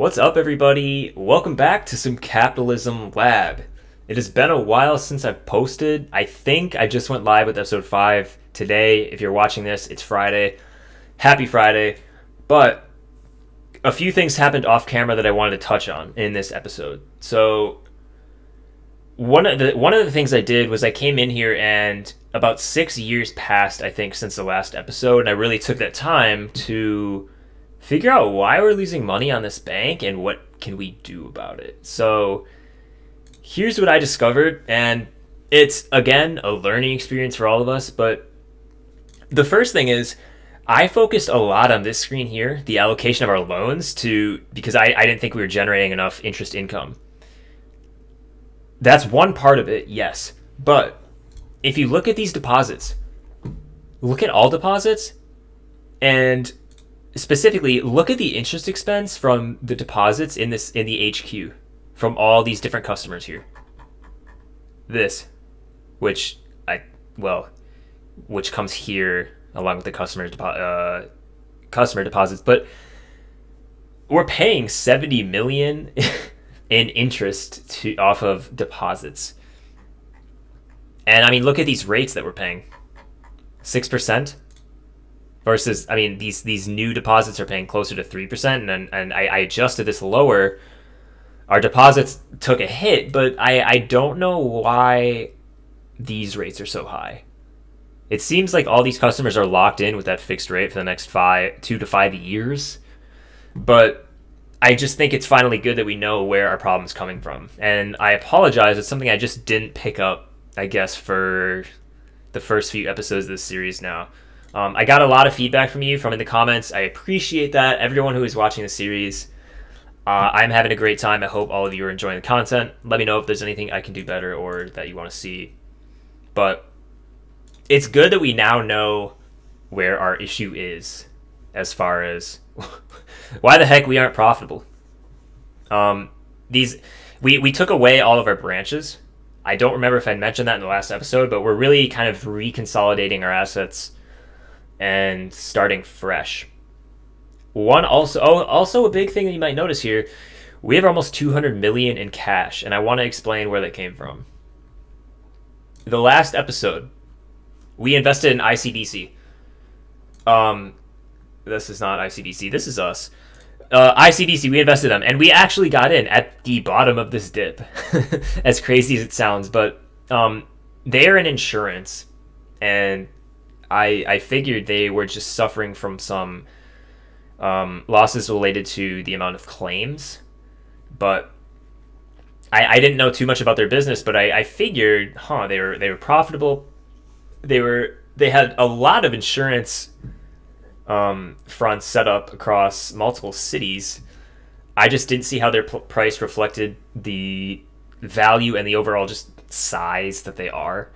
What's up, everybody? Welcome back to some Capitalism Lab. It has been a while since I've posted. I think I just went live with episode 5 today. If you're watching this, it's Friday. Happy Friday. But a few things happened off camera that I wanted to touch on in this episode. So one of the things I did was I came in here and about 6 years passed, I think, since the last episode, and I really took that time to figure out why we're losing money on this bank and what can we do about it. So here's what I discovered, and it's again a learning experience for all of us. But the first thing is I focused a lot on this screen here, the allocation of our loans, to because I didn't think we were generating enough interest income. That's one part of it, yes. But if you look at these deposits, look at all deposits, and specifically look at the interest expense from the deposits in the HQ from all these different customers here. This, which which comes here along with the customer deposits, but we're paying 70 million in interest off of deposits. And I mean, look at these rates that we're paying. 6%. Versus, I mean, these new deposits are paying closer to 3%, and I adjusted this lower. Our deposits took a hit, but I don't know why these rates are so high. It seems like all these customers are locked in with that fixed rate for the next 2 to 5 years, but I just think it's finally good that we know where our problem's coming from. And I apologize, it's something I just didn't pick up, I guess, for the first few episodes of this series now. I got a lot of feedback from you in the comments. I appreciate that. Everyone who is watching the series, I'm having a great time. I hope all of you are enjoying the content. Let me know if there's anything I can do better or that you want to see. But it's good that we now know where our issue is as far as why the heck we aren't profitable. We took away all of our branches. I don't remember if I mentioned that in the last episode, but we're really kind of reconsolidating our assets and starting fresh. Also a big thing that you might notice here, we have almost 200 million in cash, and I want to explain where that came from. The last episode, we invested in ICBC. This is not ICBC, this is us. ICBC, we invested in them, and we actually got in at the bottom of this dip. As crazy as it sounds, but they're an insurance, and I figured they were just suffering from some losses related to the amount of claims, but I didn't know too much about their business. But I figured, they were profitable. They had a lot of insurance fronts set up across multiple cities. I just didn't see how their price reflected the value and the overall just size that they are.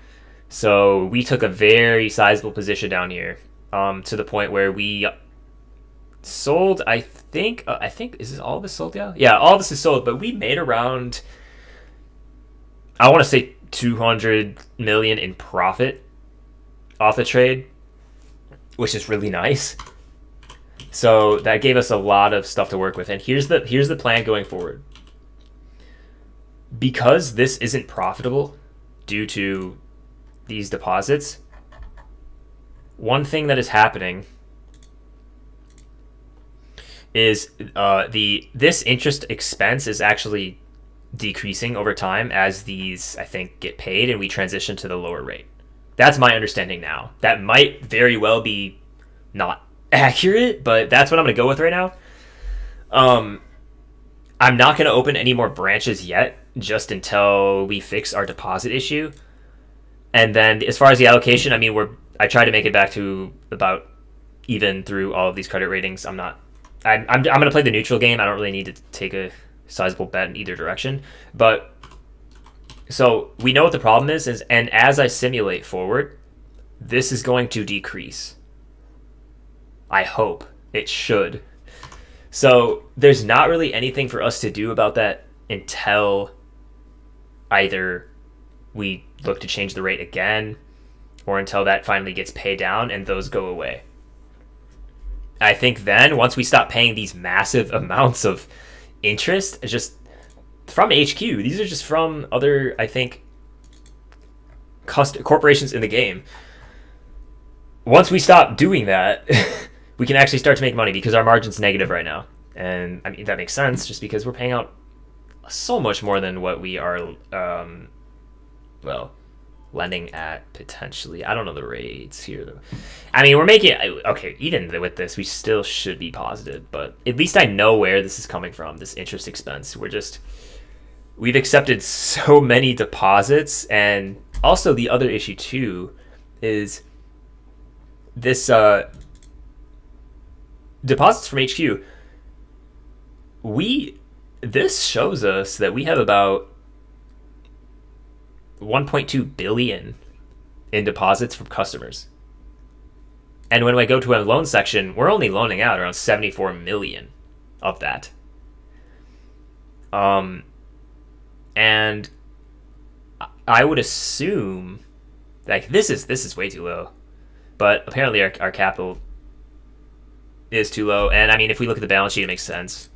So we took a very sizable position down here, to the point where we sold. I think is this all of this sold? Yeah, all of this is sold. But we made around, I want to say, 200 million in profit off the trade, which is really nice. So that gave us a lot of stuff to work with. And here's the plan going forward. Because this isn't profitable due to these deposits, one thing that is happening is this interest expense is actually decreasing over time as these, I think, get paid and we transition to the lower rate. That's my understanding now. That might very well be not accurate, but that's what I'm going to go with right now. I'm not going to open any more branches yet, just until we fix our deposit issue. And then as far as the allocation, I mean, I try to make it back to about even through all of these credit ratings. I'm going to play the neutral game. I don't really need to take a sizable bet in either direction. But so we know what the problem is, and as I simulate forward, this is going to decrease. I hope it should. So there's not really anything for us to do about that until either we look to change the rate again, or until that finally gets paid down and those go away. I think then once we stop paying these massive amounts of interest is just from HQ. These are just from other, I think, corporations in the game. Once we stop doing that, we can actually start to make money because our margin's negative right now. And I mean, that makes sense just because we're paying out so much more than what we are, well, lending at potentially. I don't know the rates here though. I mean, we're making, okay, even with this, we still should be positive, but at least I know where this is coming from, this interest expense. We've accepted so many deposits, and also the other issue too is this deposits from HQ. This shows us that we have about 1.2 billion in deposits from customers. And when I go to a loan section, we're only loaning out around 74 million of that. And I would assume like this is way too low. But apparently our capital is too low. And I mean, if we look at the balance sheet, it makes sense.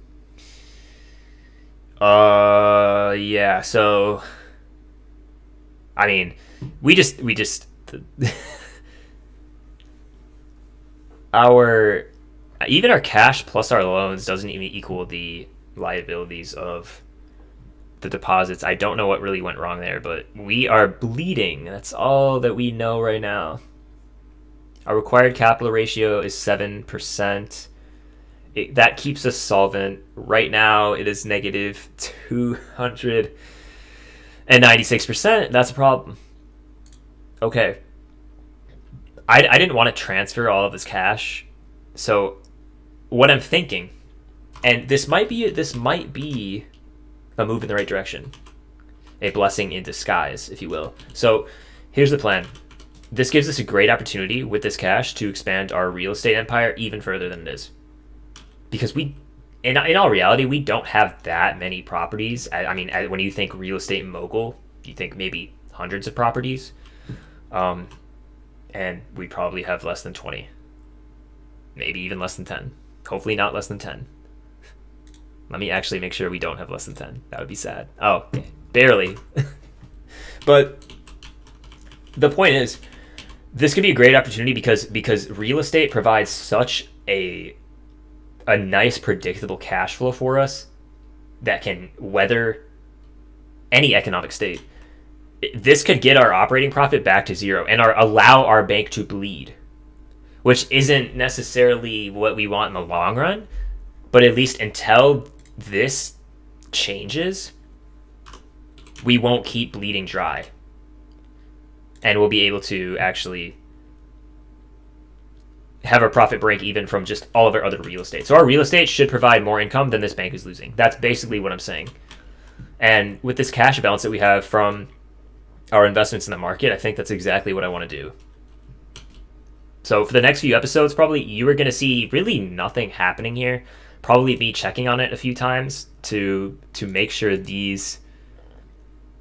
Yeah, so I mean, we just our even our cash plus our loans doesn't even equal the liabilities of the deposits. I don't know what really went wrong there, but we are bleeding. That's all that we know right now. Our required capital ratio is 7%. That keeps us solvent. Right now, it is negative 296%. That's a problem. Okay. I didn't want to transfer all of this cash. So what I'm thinking, and this might be a move in the right direction. A blessing in disguise, if you will. So here's the plan. This gives us a great opportunity with this cash to expand our real estate empire even further than it is. Because in all reality, we don't have that many properties. I mean, when you think real estate mogul, you think maybe hundreds of properties. And we probably have less than 20. Maybe even less than 10. Hopefully not less than 10. Let me actually make sure we don't have less than 10. That would be sad. Oh, barely. But the point is, this could be a great opportunity because real estate provides such a nice predictable cash flow for us that can weather any economic state. This could get our operating profit back to zero and allow our bank to bleed, which isn't necessarily what we want in the long run, but at least until this changes, we won't keep bleeding dry, and we'll be able to actually have our profit break even from just all of our other real estate. So our real estate should provide more income than this bank is losing. That's basically what I'm saying. And with this cash balance that we have from our investments in the market, I think that's exactly what I want to do. So for the next few episodes, probably you are going to see really nothing happening here. Probably me checking on it a few times to make sure this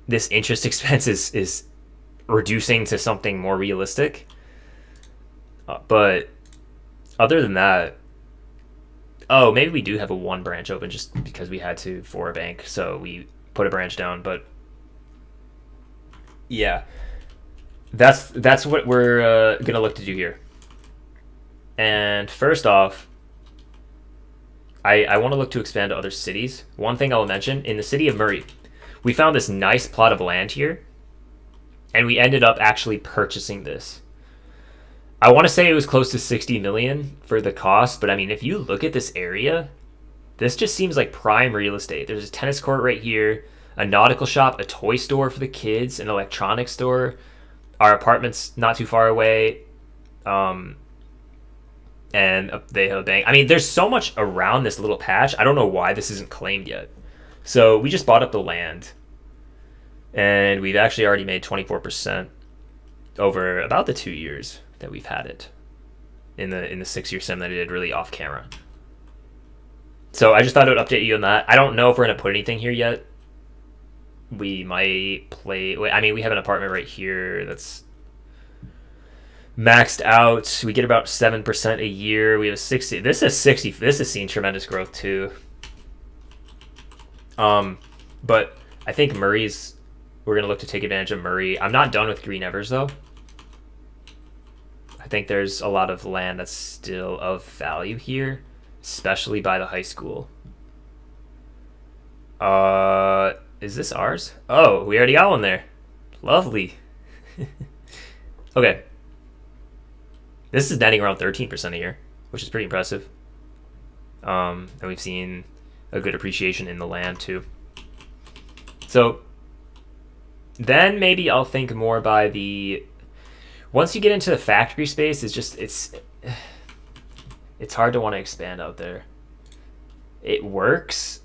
interest expense is reducing to something more realistic. But other than that, oh, maybe we do have a one branch open just because we had to for a bank, so we put a branch down. But yeah, that's what we're gonna look to do here. And first off, I want to look to expand to other cities. One thing I will mention, in the city of Murray, we found this nice plot of land here, and we ended up actually purchasing this. I want to say it was close to 60 million for the cost, but I mean, if you look at this area, this just seems like prime real estate. There's a tennis court right here, a nautical shop, a toy store for the kids, an electronics store, our apartment's not too far away, and they have a bank. I mean, there's so much around this little patch. I don't know why this isn't claimed yet. So we just bought up the land, and we've actually already made 24% over about the 2 years that we've had it in the 6-year sim that I did really off camera. So I just thought I would update you on that. I don't know if we're going to put anything here yet. We might play... I mean, we have an apartment right here that's maxed out. We get about 7% a year. We have a 60... This has seen tremendous growth too. Um, but I think Murray's. We're gonna look to take advantage of Murray. I'm not done with Green Evers though. I think there's a lot of land that's still of value here, especially by the high school. Is this ours? Oh, we already got one there. Lovely. Okay, this is netting around 13% a year, which is pretty impressive. And we've seen a good appreciation in the land too. So then maybe I'll think more by the. Once you get into the factory space, it's hard to want to expand out there. It works.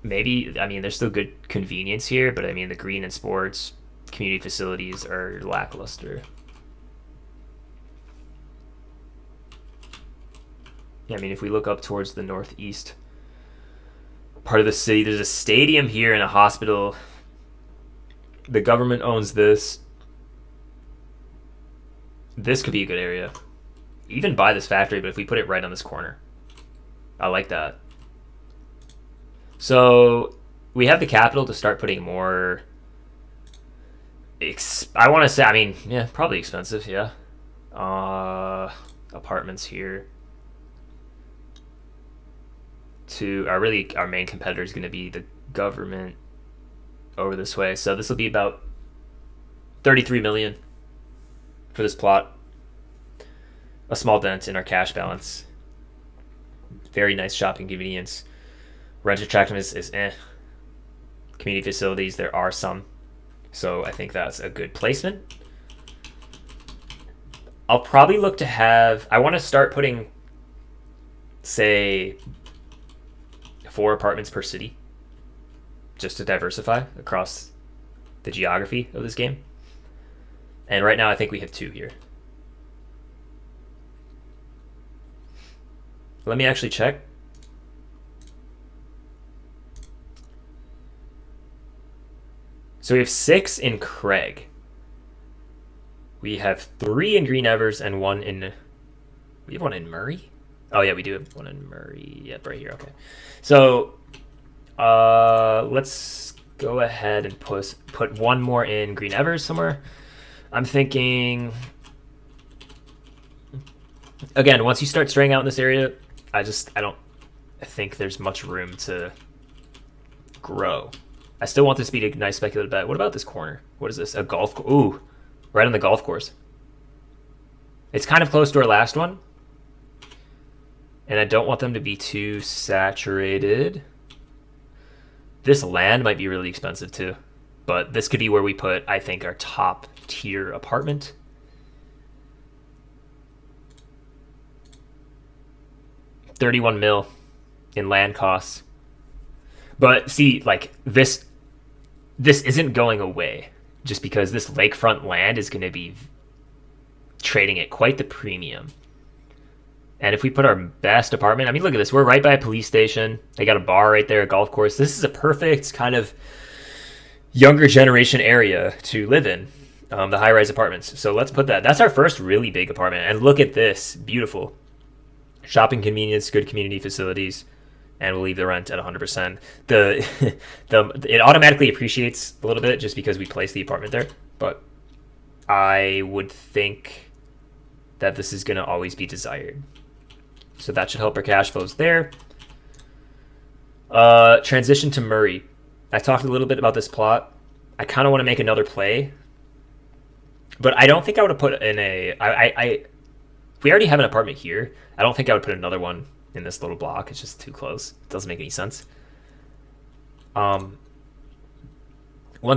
Maybe I mean there's still good convenience here, but I mean the green and sports community facilities are lackluster. Yeah, I mean if we look up towards the northeast part of the city, there's a stadium here and a hospital. The government owns this. This could be a good area. Even buy this factory, but if we put it right on this corner. I like that. So we have the capital to start putting more. I want to say, I mean, yeah, probably expensive, yeah. Apartments here. Our main competitor is going to be the government over this way. So this will be about 33 million for this plot. A small dent in our cash balance. Very nice shopping convenience. Rent attractiveness is eh. Community facilities, there are some. So I think that's a good placement. I'll probably look to have. I want to start putting, say, 4 apartments per city. Just to diversify across the geography of this game. And right now I think we have 2 here. Let me actually check. So we have 6 in Craig. We have 3 in Green Evers and 1 in. We have 1 in Murray? Oh, yeah, we do have 1 in Murray. Yep, right here. Okay. So let's go ahead and put 1 more in Green Evers somewhere. I'm thinking. Again, once you start straying out in this area, I don't think there's much room to grow. I still want this to be a nice speculative bet. What about this corner? What is this? A golf? Ooh, right on the golf course. It's kind of close to our last one. And I don't want them to be too saturated. This land might be really expensive too. But this could be where we put, I think, our top tier apartment. $31 million in land costs. But see, like this isn't going away just because this lakefront land is going to be trading at quite the premium. And if we put our best apartment, I mean, look at this. We're right by a police station. They got a bar right there, a golf course. This is a perfect kind of younger generation area to live in, the high-rise apartments. So let's put that. That's our first really big apartment. And look at this. Beautiful. Shopping convenience, good community facilities, and we'll leave the rent at 100%. It automatically appreciates a little bit just because we placed the apartment there, but I would think that this is going to always be desired. So that should help our cash flows there. Transition to Murray. I talked a little bit about this plot. I kind of want to make another play, but I don't think I would have put in if we already have an apartment here, I don't think I would put another one in this little block. It's just too close. It doesn't make any sense. One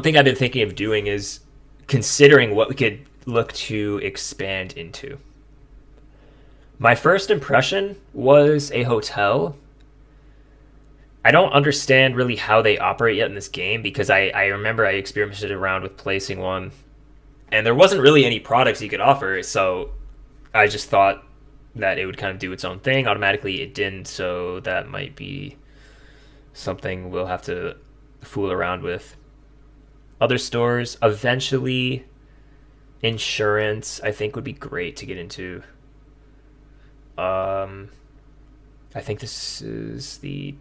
thing I've been thinking of doing is considering what we could look to expand into. My first impression was a hotel. I don't understand really how they operate yet in this game because I remember I experimented around with placing one and there wasn't really any products you could offer, so I just thought that it would kind of do its own thing. Automatically it didn't, so that might be something we'll have to fool around with. Other stores, eventually insurance I think would be great to get into. I think this is the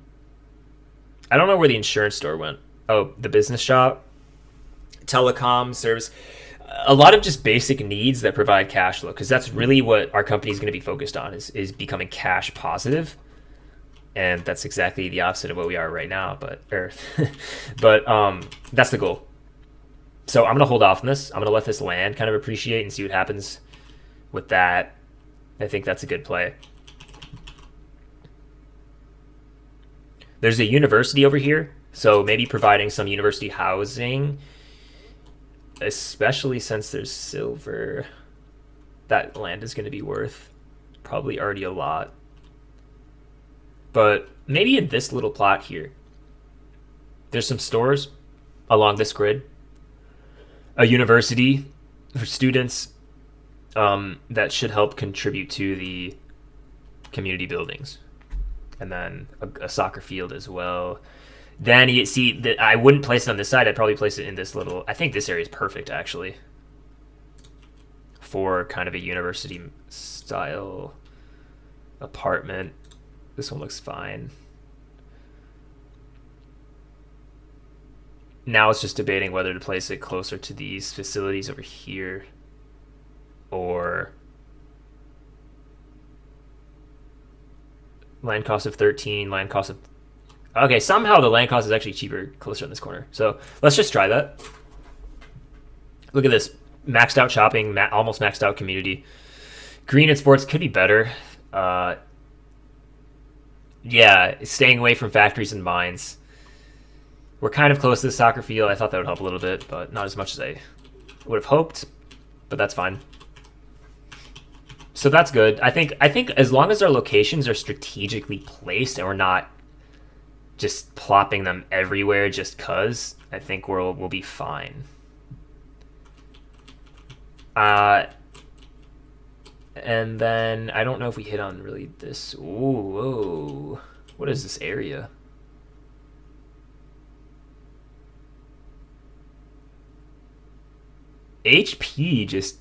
I don't know where the insurance store went. Oh, the business shop, telecom service, a lot of just basic needs that provide cash flow, because that's really what our company is going to be focused on, is becoming cash positive, and that's exactly the opposite of what we are right now. But that's the goal. So I'm gonna hold off on this. I'm gonna let this land kind of appreciate and see what happens with that. I think that's a good play. There's a university over here, so maybe providing some university housing, especially since there's silver. That land is going to be worth probably already a lot. But maybe in this little plot here, there's some stores along this grid, a university for students, that should help contribute to the community buildings, and then a soccer field as well. Then you see that I wouldn't place it on this side. I'd probably place it in this little. I think this area is perfect actually for kind of a university style apartment. This one looks fine. Now it's just debating whether to place it closer to these facilities over here, or land cost of 13, land cost of. Okay, somehow the land cost is actually cheaper closer in this corner. So let's just try that. Look at this. Maxed out shopping, almost maxed out community. Green and sports could be better. Yeah, staying away from factories and mines. We're kind of close to the soccer field. I thought that would help a little bit, but not as much as I would have hoped. But that's fine. So that's good. I think as long as our locations are strategically placed and we're not just plopping them everywhere just cause, I think we'll be fine. And then I don't know if we hit on really this. Ooh, whoa. What is this area? HP just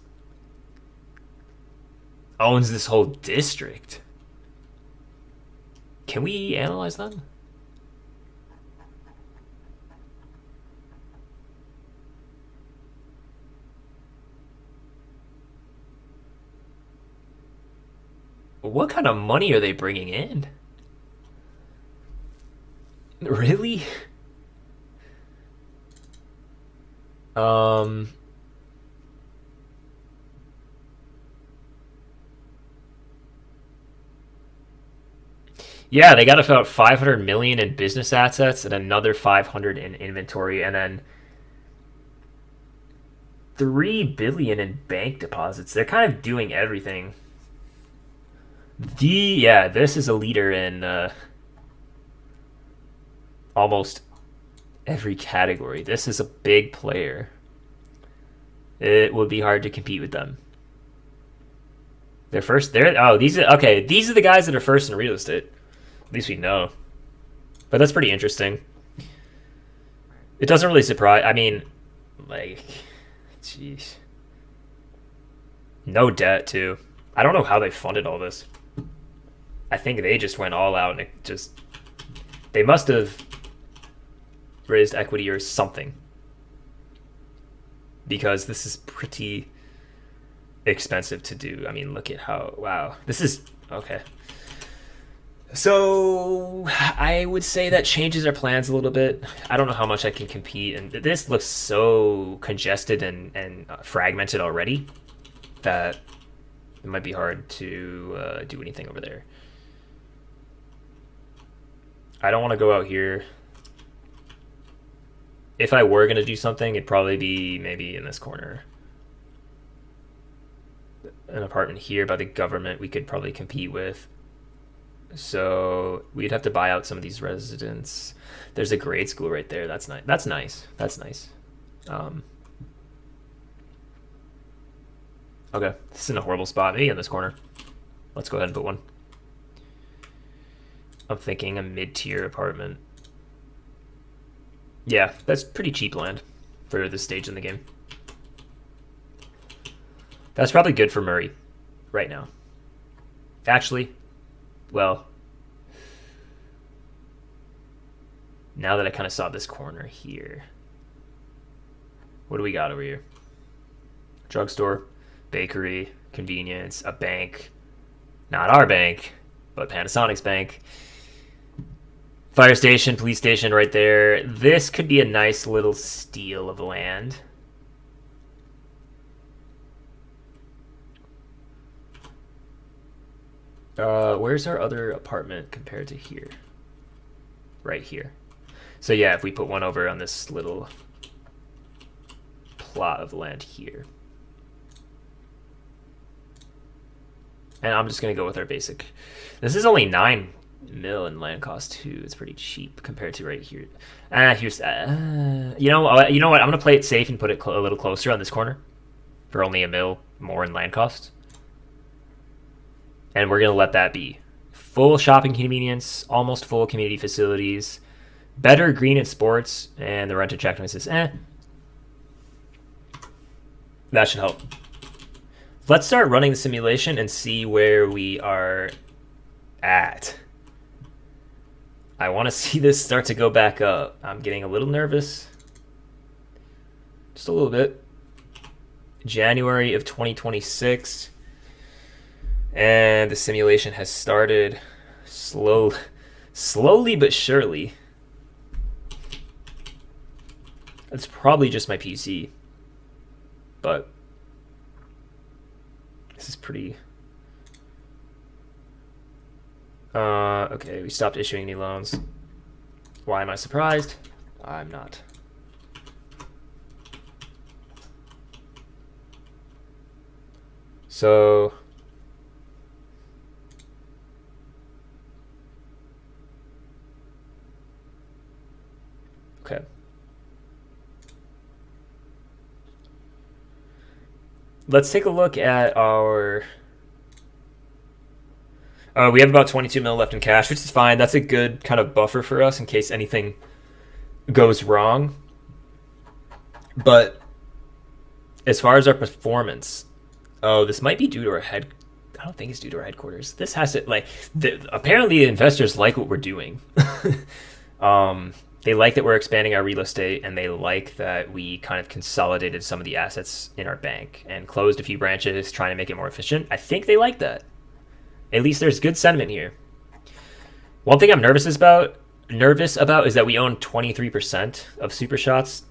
owns this whole district. Can we analyze them? What kind of money are they bringing in? Really? Um, yeah, they got about 500 million in business assets and another 500 in inventory, and then 3 billion in bank deposits. They're kind of doing everything. Yeah, this is a leader in almost every category. This is a big player. It would be hard to compete with them. They're first. These are okay. These are the guys that are first in real estate. At least we know. But that's pretty interesting. It doesn't really surprise. I mean, like, jeez, no debt too. I don't know how they funded all this. I think they just went all out and it just. They must have raised equity or something, because this is pretty expensive to do. I mean, look at how, wow, this is okay. So I would say that changes our plans a little bit. I don't know how much I can compete, and this looks so congested and fragmented already that it might be hard to do anything over there. I don't want to go out here. If I were going to do something, it'd probably be maybe in this corner. An apartment here by the government we could probably compete with. So we'd have to buy out some of these residents. There's a grade school right there. That's nice. That's nice. That's nice. Okay, this is in a horrible spot. Maybe in this corner. Let's go ahead and put one. I'm thinking a mid-tier apartment. Yeah, that's pretty cheap land for this stage in the game. That's probably good for Murray right now. Actually, well, Now that I kind of saw this corner here. What do we got over here? Drugstore, bakery, convenience, a bank. Not our bank, but Panasonic's bank. Fire station, police station right there. This could be a nice little steal of land. Where's our other apartment compared to here? Right here. So yeah, if we put one over on this little plot of land here. And I'm just going to go with our basic. This is only 9 mil in land cost too. It's pretty cheap compared to right here. Here's you know what? I'm going to play it safe and put it a little closer on this corner for only a mil more in land cost. And we're going to let that be. Full shopping convenience, almost full community facilities, better green and sports, and the rent attractiveness is That should help. Let's start running the simulation and see where we are at. I want to see this start to go back up. I'm getting a little nervous. Just a little bit. January of 2026. And the simulation has started slowly but surely. It's probably just my PC. But this is pretty... okay, we stopped issuing any loans. Why am I surprised? I'm not. So... okay. Let's take a look at our... we have about 22 mil left in cash, which is fine. That's a good kind of buffer for us in case anything goes wrong. But as far as our performance, this might be due to our head. I don't think it's due to our headquarters. This has to apparently the investors like what we're doing. They like that we're expanding our real estate, and they like that we kind of consolidated some of the assets in our bank and closed a few branches, trying to make it more efficient. I think they like that. At least there's good sentiment here. One thing I'm nervous about is that we own 23% of Super Shots.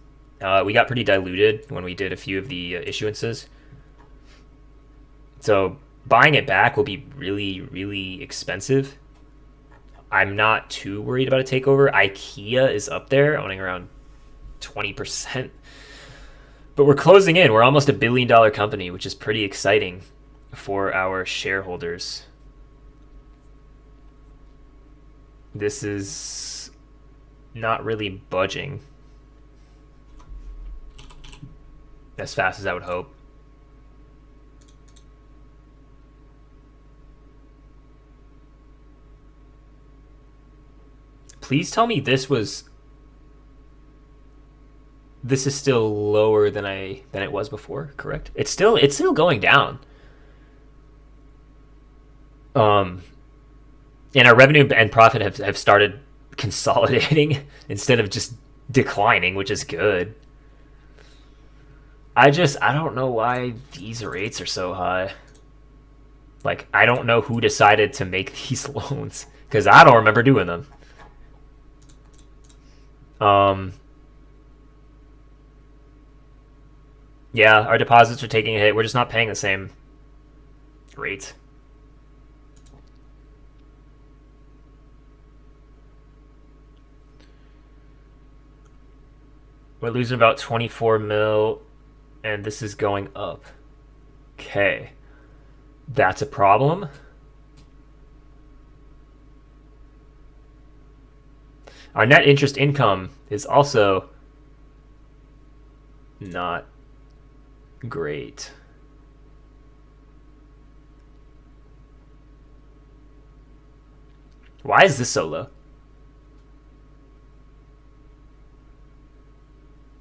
We got pretty diluted when we did a few of the issuances. So buying it back will be really, really expensive. I'm not too worried about a takeover. IKEA is up there, owning around 20%. But we're closing in. We're almost $1 billion company, which is pretty exciting for our shareholders. This is not really budging as fast as I would hope. Please tell me this is still lower than it was before, correct? It's still going down. And our revenue and profit have started consolidating instead of just declining, which is good. I don't know why these rates are so high. Like, I don't know who decided to make these loans, because I don't remember doing them. Yeah, our deposits are taking a hit. We're just not paying the same rate. We're losing about 24 mil, and this is going up. Okay. That's a problem. Our net interest income is also not great. Why is this so low?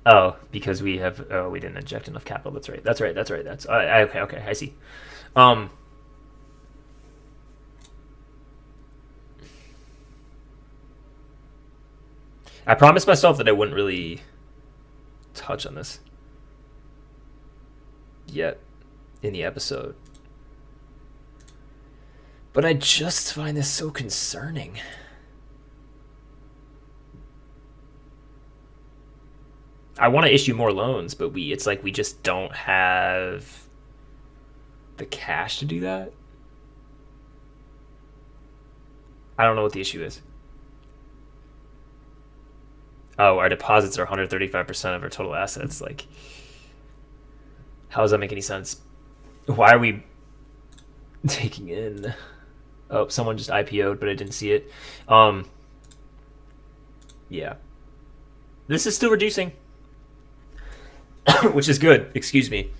Oh, because we didn't inject enough capital. That's right. That's okay. I see. I promised myself that I wouldn't really touch on this yet in the episode. But I just find this so concerning. I want to issue more loans, but it's like we just don't have the cash to do that. I don't know what the issue is. Oh, our deposits are 135% of our total assets. Like, how does that make any sense? Why are we taking in? Oh, someone just IPO'd, but I didn't see it. Yeah. This is still reducing, which is good. Excuse me.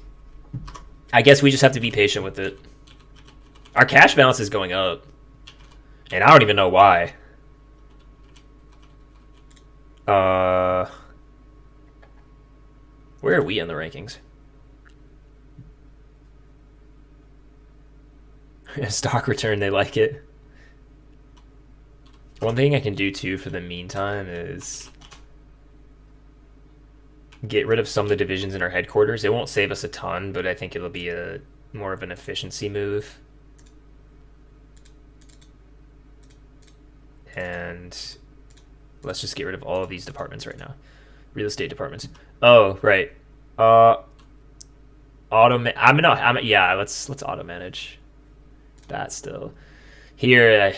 I guess we just have to be patient with it. Our cash balance is going up, and I don't even know why. Where are we in the rankings? Stock return, they like it. One thing I can do too for the meantime is get rid of some of the divisions in our headquarters. It won't save us a ton, but I think it'll be a more of an efficiency move. And let's just get rid of all of these departments right now. Real estate departments. Oh, right. Yeah, let's auto manage that still. Here,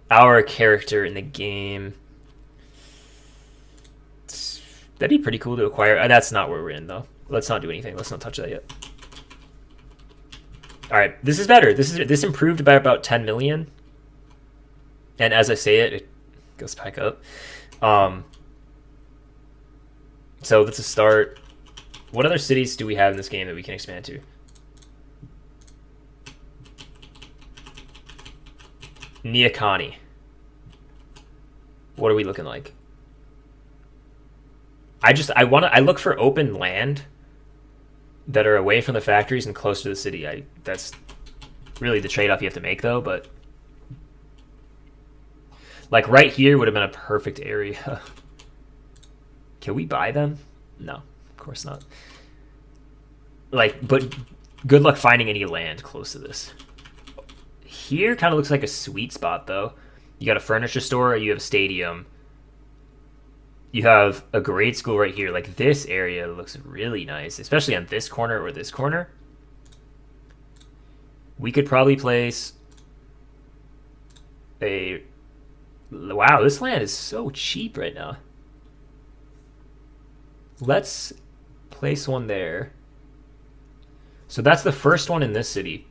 our character in the game. That'd be pretty cool to acquire. That's not where we're in, though. Let's not do anything. Let's not touch that yet. All right, this is better. This improved by about 10 million. And as I say it, it goes back up. So that's a start. What other cities do we have in this game that we can expand to? Niakani. What are we looking like? I look for open land that are away from the factories and close to the city. That's really the trade-off you have to make, though. But like right here would have been a perfect area. Can we buy them? No, of course not. Like, but good luck finding any land close to this. Here kind of looks like a sweet spot, though. You got a furniture store, you have a stadium. You have a grade school right here. Like, this area looks really nice, especially on this corner or this corner. We could probably place a... Wow, this land is so cheap right now. Let's place one there. So that's the first one in this city.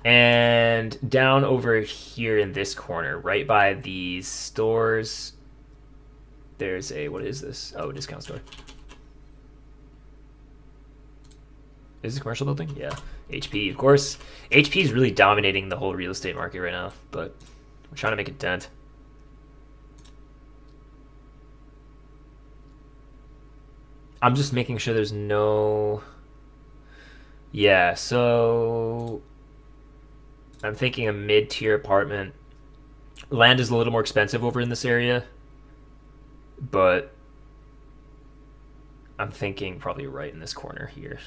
And down over here in this corner, right by these stores, there's a, what is this? Oh, a discount store. Is this a commercial building? Yeah. HP, of course. HP is really dominating the whole real estate market right now, but we're trying to make a dent. I'm just making sure there's no... Yeah, so... I'm thinking a mid-tier apartment. Land is a little more expensive over in this area, but I'm thinking probably right in this corner here.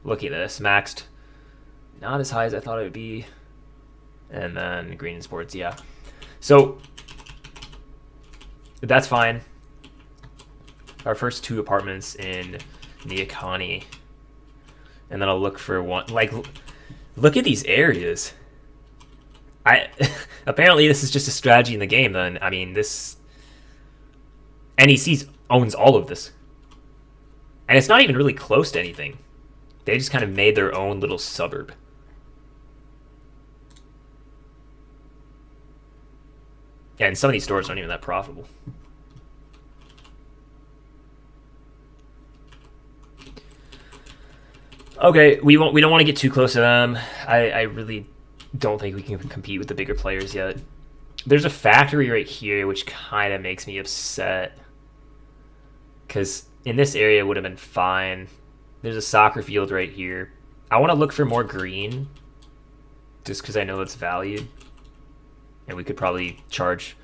Look at this, maxed. Not as high as I thought it would be. And then green and sports, yeah. So that's fine. Our first two apartments in Niakani. And then I'll look for one, like, look at these areas. Apparently this is just a strategy in the game then. I mean, this... NEC owns all of this. And it's not even really close to anything. They just kind of made their own little suburb. Yeah, and some of these stores aren't even that profitable. Okay, we don't want to get too close to them. I really don't think we can compete with the bigger players yet. There's a factory right here, which kind of makes me upset. Because in this area it would have been fine. There's a soccer field right here. I want to look for more green. Just because I know it's valued. And we could probably charge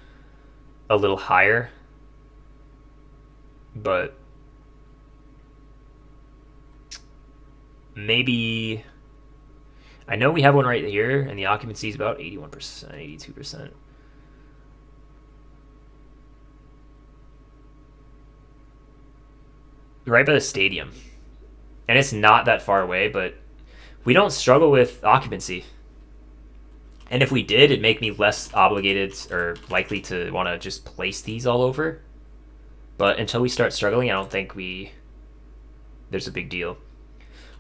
a little higher, but maybe I know we have one right here, and the occupancy is about 81%, 82%. Right by the stadium. And it's not that far away, but we don't struggle with occupancy. And if we did, it'd make me less obligated or likely to want to just place these all over. But until we start struggling, I don't think there's a big deal.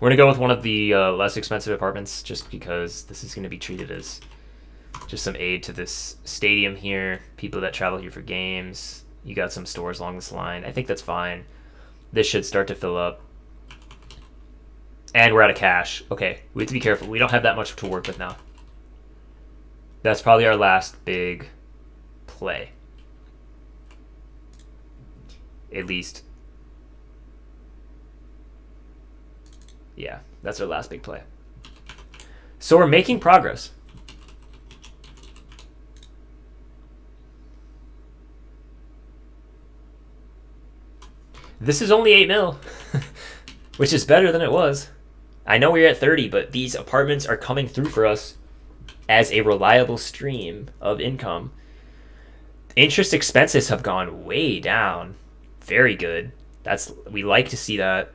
We're going to go with one of the less expensive apartments just because this is going to be treated as just some aid to this stadium here. People that travel here for games. You got some stores along this line. I think that's fine. This should start to fill up. And we're out of cash. Okay, we have to be careful. We don't have that much to work with now. That's probably our last big play. At least. Yeah, that's our last big play. So we're making progress. This is only 8 mil, which is better than it was. I know we're at 30, but these apartments are coming through for us as a reliable stream of income. Interest expenses have gone way down. Very good. We like to see that.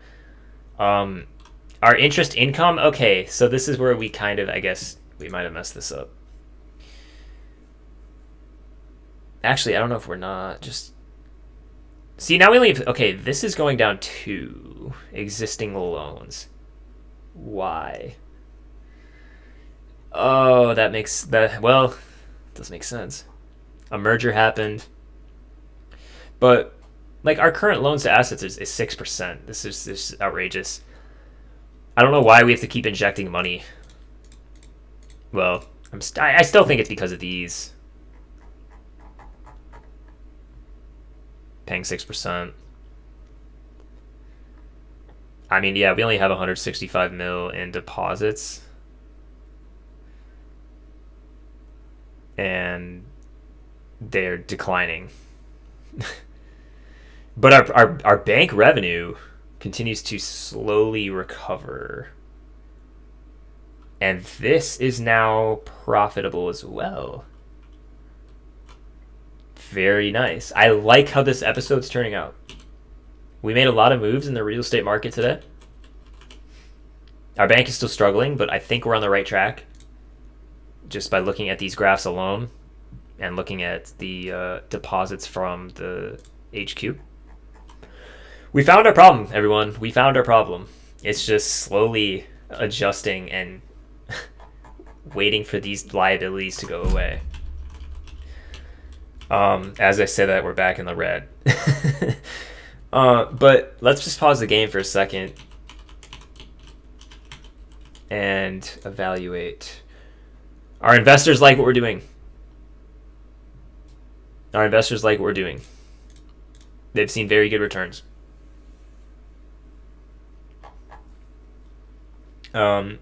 Our interest income, okay, so this is where we kind of, I guess, we might have messed this up. Actually, I don't know if we're not. Just see, now we only have, okay, this is going down to existing loans. Why? Oh, that makes that, well, it does make sense. A merger happened. But like our current loans to assets is 6%. This is outrageous. I don't know why we have to keep injecting money. Well, I still think it's because of these. Paying 6%. I mean, yeah, we only have 165 mil in deposits. And they're declining. But our bank revenue continues to slowly recover. And this is now profitable as well. Very nice. I like how this episode's turning out. We made a lot of moves in the real estate market today. Our bank is still struggling, but I think we're on the right track. Just by looking at these graphs alone and looking at the deposits from the HQ. We found our problem, everyone. We found our problem. It's just slowly adjusting and waiting for these liabilities to go away. As I say that, we're back in the red. But let's just pause the game for a second and evaluate. Our investors like what we're doing. Our investors like what we're doing. They've seen very good returns. We're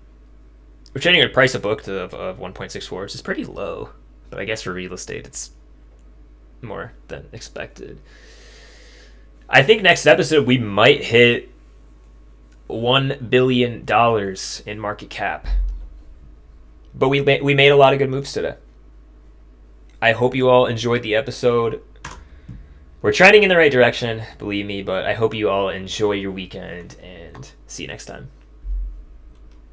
trading at a price of book of 1.64, which is pretty low. But I guess for real estate, it's more than expected. I think next episode we might hit $1 billion in market cap. But we made a lot of good moves today. I hope you all enjoyed the episode. We're trending in the right direction, believe me, but I hope you all enjoy your weekend and see you next time.